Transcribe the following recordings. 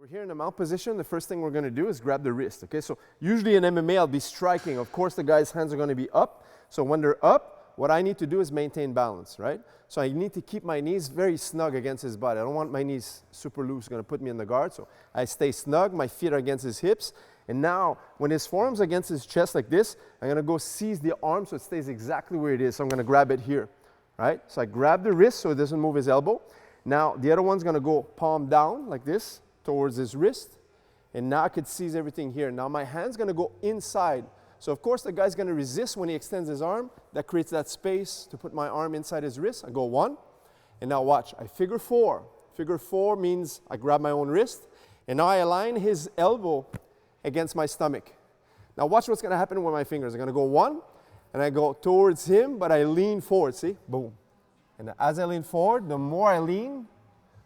We're here in the mount position. The first thing we're going to do is grab the wrist, okay? So usually in MMA, I'll be striking. Of course, the guy's hands are going to be up. So when they're up, what I need to do is maintain balance, right? So I need to keep my knees very snug against his body. I don't want my knees super loose, going to put me in the guard. So I stay snug. My feet are against his hips. And now, when his forearm's against his chest like this, I'm going to go seize the arm so it stays exactly where it is. So I'm going to grab it here, right? So I grab the wrist so it doesn't move his elbow. Now, the other one's going to go palm down like this towards his wrist. And now I could seize everything here. Now my hand's going to go inside. So, of course, the guy's going to resist when he extends his arm. That creates that space to put my arm inside his wrist. I go 1. And now watch. I figure 4. Figure 4 means I grab my own wrist. And now I align his elbow against my stomach. Now watch what's going to happen with my fingers. I'm going to go 1. And I go towards him, but I lean forward. See? Boom. And as I lean forward, the more I lean,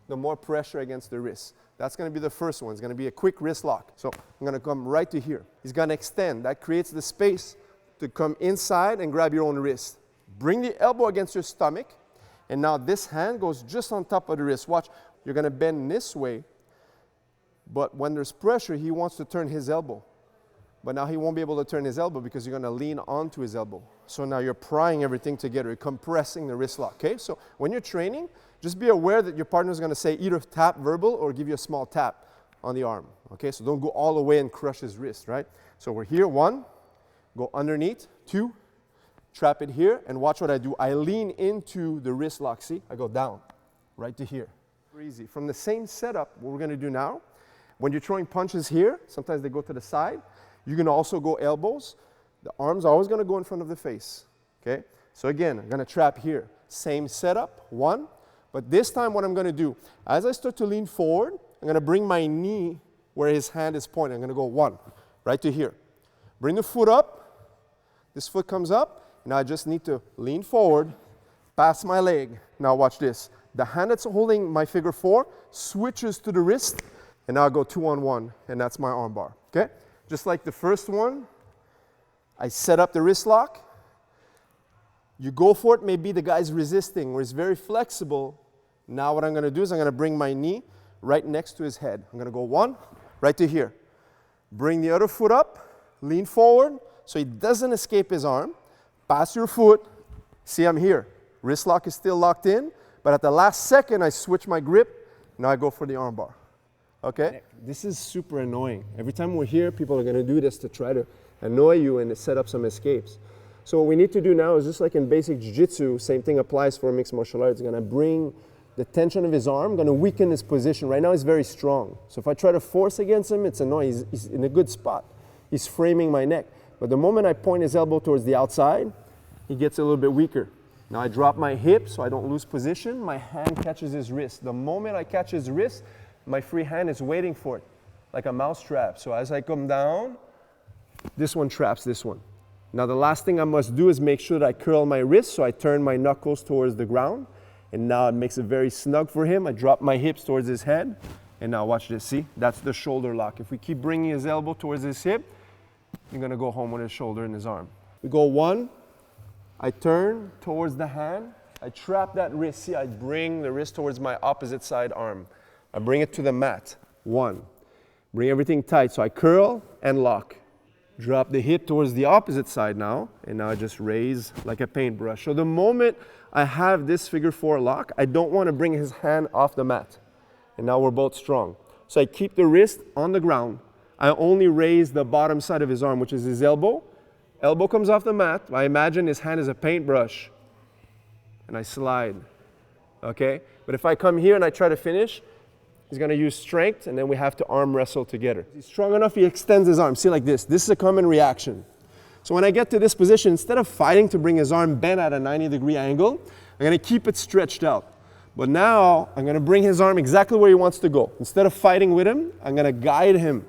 the more pressure against the wrist. That's going to be the first one. It's going to be a quick wrist lock. So I'm going to come right to here. He's going to extend. That creates the space to come inside and grab your own wrist. Bring the elbow against your stomach. And now this hand goes just on top of the wrist. Watch. You're going to bend this way. But when there's pressure, he wants to turn his elbow. But now he won't be able to turn his elbow because you're going to lean onto his elbow. So now you're prying everything together. You're compressing the wrist lock. Okay? So when you're training, just be aware that your partner is going to say either tap verbal or give you a small tap on the arm. Okay? So don't go all the way and crush his wrist, right? So we're here. 1, go underneath. 2, trap it here. And watch what I do. I lean into the wrist lock. See? I go down right to here. Easy. From the same setup, what we're going to do now, when you're throwing punches here, sometimes they go to the side. You can also go elbows. The arm's always going to go in front of the face. Okay? So again, I'm going to trap here. Same setup. 1. But this time what I'm going to do, as I start to lean forward, I'm going to bring my knee where his hand is pointing. I'm going to go 1, right to here. Bring the foot up. This foot comes up. Now I just need to lean forward, pass my leg. Now watch this. The hand that's holding my figure 4 switches to the wrist. And now I go 2-on-1, and that's my arm bar. Okay? Just like the first one, I set up the wrist lock. You go for it, maybe the guy's resisting, where it's very flexible. Now what I'm going to do is I'm going to bring my knee right next to his head. I'm going to go 1, right to here. Bring the other foot up, lean forward, so he doesn't escape his arm. Pass your foot. See, I'm here. Wrist lock is still locked in, but at the last second, I switch my grip. Now I go for the arm bar. Okay? This is super annoying. Every time we're here, people are going to do this to try to annoy you and to set up some escapes. So what we need to do now is just like in basic Jiu-Jitsu, same thing applies for mixed martial arts. It's going to bring the tension of his arm, going to weaken his position. Right now he's very strong. So if I try to force against him, it's annoying. He's in a good spot. He's framing my neck. But the moment I point his elbow towards the outside, he gets a little bit weaker. Now I drop my hip so I don't lose position. My hand catches his wrist. The moment I catch his wrist, my free hand is waiting for it, like a mouse trap. So as I come down, this one traps this one. Now the last thing I must do is make sure that I curl my wrist, so I turn my knuckles towards the ground. And now it makes it very snug for him. I drop my hips towards his head. And now watch this, see? That's the shoulder lock. If we keep bringing his elbow towards his hip, you're going to go home with his shoulder and his arm. We go 1, I turn towards the hand. I trap that wrist. See, I bring the wrist towards my opposite side arm. I bring it to the mat. 1. Bring everything tight. So I curl and lock. Drop the hip towards the opposite side now. And now I just raise like a paintbrush. So the moment I have this figure 4 lock, I don't want to bring his hand off the mat. And now we're both strong. So I keep the wrist on the ground. I only raise the bottom side of his arm, which is his elbow. Elbow comes off the mat. I imagine his hand is a paintbrush. And I slide. Okay? But if I come here and I try to finish, he's going to use strength, and then we have to arm wrestle together. He's strong enough, he extends his arm. See, like this. This is a common reaction. So when I get to this position, instead of fighting to bring his arm bent at a 90-degree angle, I'm going to keep it stretched out. But now, I'm going to bring his arm exactly where he wants to go. Instead of fighting with him, I'm going to guide him.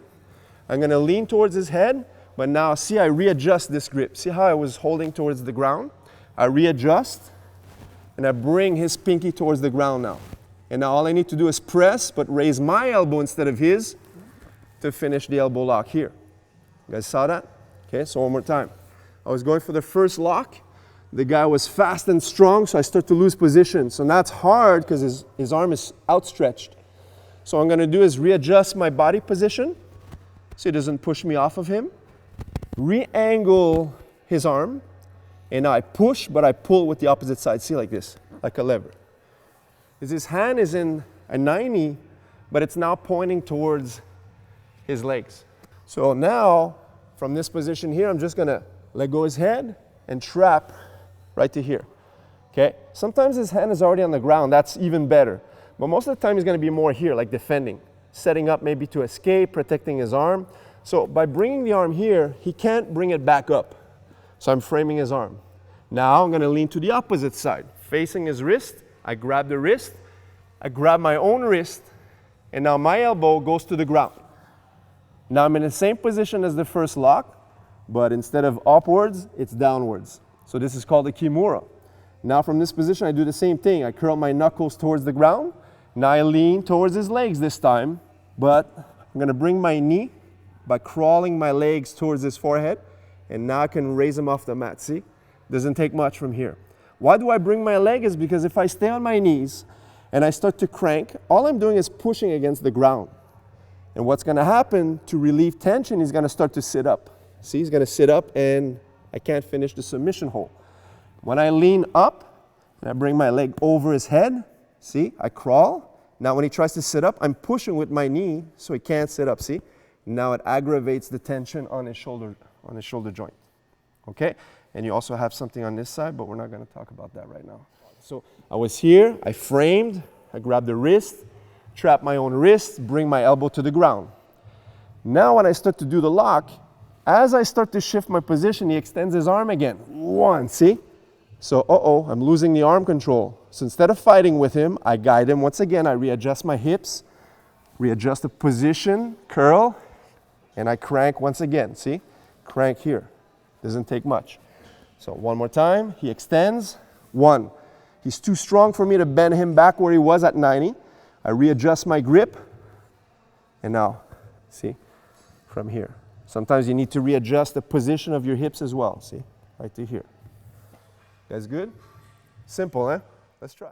I'm going to lean towards his head, but now, see, I readjust this grip. See how I was holding towards the ground? I readjust, and I bring his pinky towards the ground now. And now all I need to do is press, but raise my elbow instead of his to finish the elbow lock here. You guys saw that? Okay, so one more time. I was going for the first lock. The guy was fast and strong, so I start to lose position. So now it's hard because his arm is outstretched. So what I'm going to do is readjust my body position so he doesn't push me off of him. Re-angle his arm. And now I push, but I pull with the opposite side. See, like this, like a lever. His hand is in a 90, but it's now pointing towards his legs. So now, from this position here, I'm just going to let go his head and trap right to here. Okay? Sometimes his hand is already on the ground. That's even better. But most of the time, he's going to be more here, like defending, setting up maybe to escape, protecting his arm. So by bringing the arm here, he can't bring it back up. So I'm framing his arm. Now I'm going to lean to the opposite side, facing his wrist. I grab the wrist. I grab my own wrist. And now my elbow goes to the ground. Now I'm in the same position as the first lock, but instead of upwards, it's downwards. So this is called a kimura. Now from this position, I do the same thing. I curl my knuckles towards the ground. Now I lean towards his legs this time, but I'm going to bring my knee by crawling my legs towards his forehead. And now I can raise him off the mat, see? Doesn't take much from here. Why do I bring my leg? Is because if I stay on my knees and I start to crank, all I'm doing is pushing against the ground. And what's going to happen to relieve tension, he's going to start to sit up. See, he's going to sit up and I can't finish the submission hold. When I lean up and I bring my leg over his head, see, I crawl. Now when he tries to sit up, I'm pushing with my knee so he can't sit up, see? Now it aggravates the tension on his shoulder joint. Okay? And you also have something on this side, but we're not going to talk about that right now. So I was here, I framed, I grabbed the wrist, trap my own wrist, bring my elbow to the ground. Now when I start to do the lock, as I start to shift my position, he extends his arm again. One, see? So, I'm losing the arm control. So instead of fighting with him, I guide him. Once again, I readjust my hips, readjust the position, curl, and I crank once again, see? Crank here. Doesn't take much. So one more time, he extends. One. He's too strong for me to bend him back where he was at 90. I readjust my grip. And now, see, from here. Sometimes you need to readjust the position of your hips as well, see, right to here. You guys good? Simple, eh? Let's try.